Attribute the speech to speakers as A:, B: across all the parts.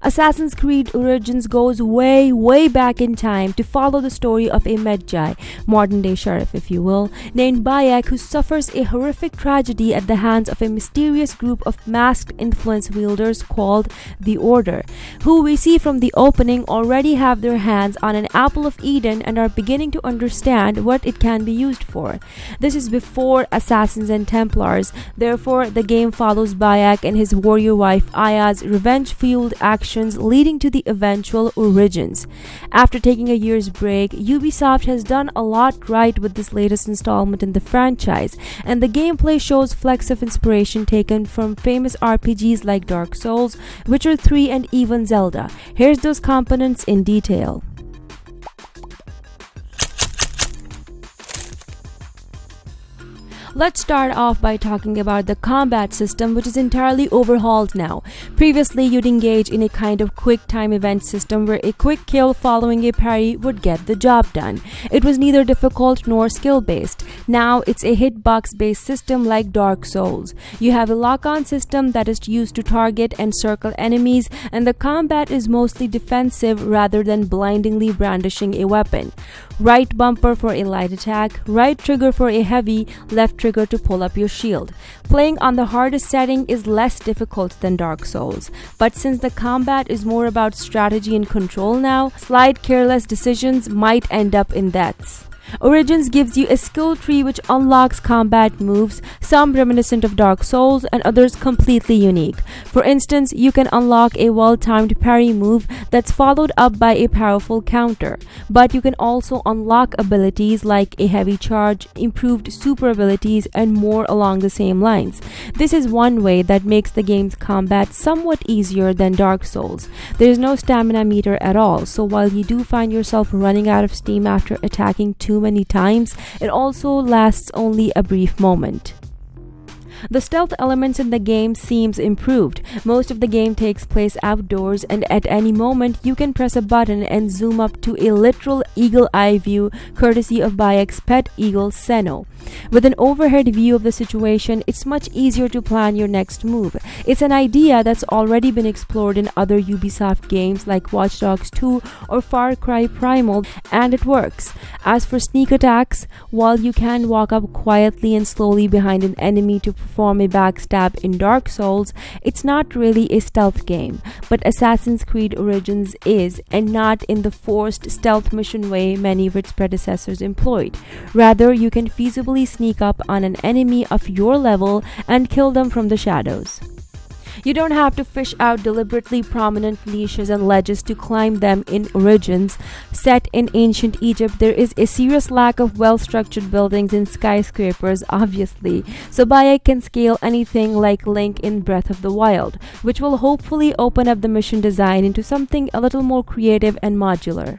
A: Assassin's Creed Origins goes way back in time to follow the story of a Medjay, modern-day sheriff if you will, named Bayek, who suffers a horrific tragedy at the hands of a mysterious group of masked influence wielders called the Order, who we see from the opening already have their hands on an apple of Eden and are beginning to understand what it can be used for. This is before Assassins and Templars, therefore the game follows Bayek and his warrior wife Aya's revenge-fueled actions leading to the eventual Origins. After taking a year's break, Ubisoft has done a lot right with this latest installment in the franchise, and the gameplay shows flecks of inspiration taken from famous RPGs like Dark Souls, Witcher 3 and even Zelda. Here's those components in detail. Let's start off by talking about the combat system, which is entirely overhauled now. Previously, you'd engage in a kind of quick time event system where a quick kill following a parry would get the job done. It was neither difficult nor skill based. Now it's a hitbox based system like Dark Souls. You have a lock-on system that is used to target and circle enemies, and the combat is mostly defensive rather than blindingly brandishing a weapon. Right bumper for a light attack, right trigger for a heavy, left trigger to pull up your shield. Playing on the hardest setting is less difficult than Dark Souls, but since the combat is more about strategy and control now, slight careless decisions might end up in deaths. Origins gives you a skill tree which unlocks combat moves, some reminiscent of Dark Souls and others completely unique. For instance, you can unlock a well-timed parry move that's followed up by a powerful counter, but you can also unlock abilities like a heavy charge, improved super abilities, and more along the same lines. This is one way that makes the game's combat somewhat easier than Dark Souls. There is no stamina meter at all, so while you do find yourself running out of steam after attacking too many times, it also lasts only a brief moment. The stealth elements in the game seems improved. Most of the game takes place outdoors, and at any moment you can press a button and zoom up to a literal eagle eye view courtesy of Bayek's pet eagle Seno. With an overhead view of the situation, it's much easier to plan your next move. It's an idea that's already been explored in other Ubisoft games like Watch Dogs 2 or Far Cry Primal, and it works. As for sneak attacks, while you can walk up quietly and slowly behind an enemy to perform a backstab in Dark Souls, it's not really a stealth game, but Assassin's Creed Origins is, and not in the forced stealth mission way many of its predecessors employed. Rather, you can feasibly sneak up on an enemy of your level and kill them from the shadows. You don't have to fish out deliberately prominent niches and ledges to climb them in Origins. Set in ancient Egypt, there is a serious lack of well-structured buildings and skyscrapers, obviously, so Bayek can scale anything like Link in Breath of the Wild, which will hopefully open up the mission design into something a little more creative and modular.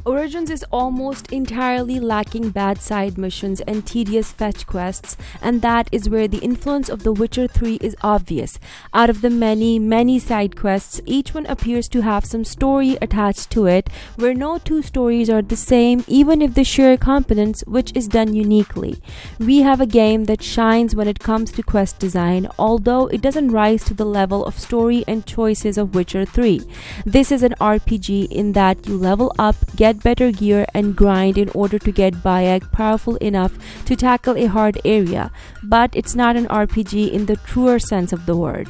A: Origins is almost entirely lacking bad side missions and tedious fetch quests, and that is where the influence of The Witcher 3 is obvious. Out of the many side quests, each one appears to have some story attached to it, where no two stories are the same even if they share components, which is done uniquely. We have a game that shines when it comes to quest design, although it doesn't rise to the level of story and choices of Witcher 3. This is an RPG in that you level up, get better gear, and grind in order to get Bayek powerful enough to tackle a hard area, but it's not an RPG in the truer sense of the word.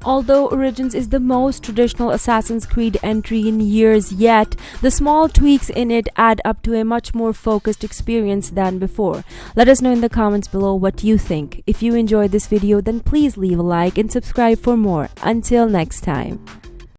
A: Although Origins is the most traditional Assassin's Creed entry in years yet, the small tweaks in it add up to a much more focused experience than before. Let us know in the comments below what you think. If you enjoyed this video, then please leave a like and subscribe for more. Until next time.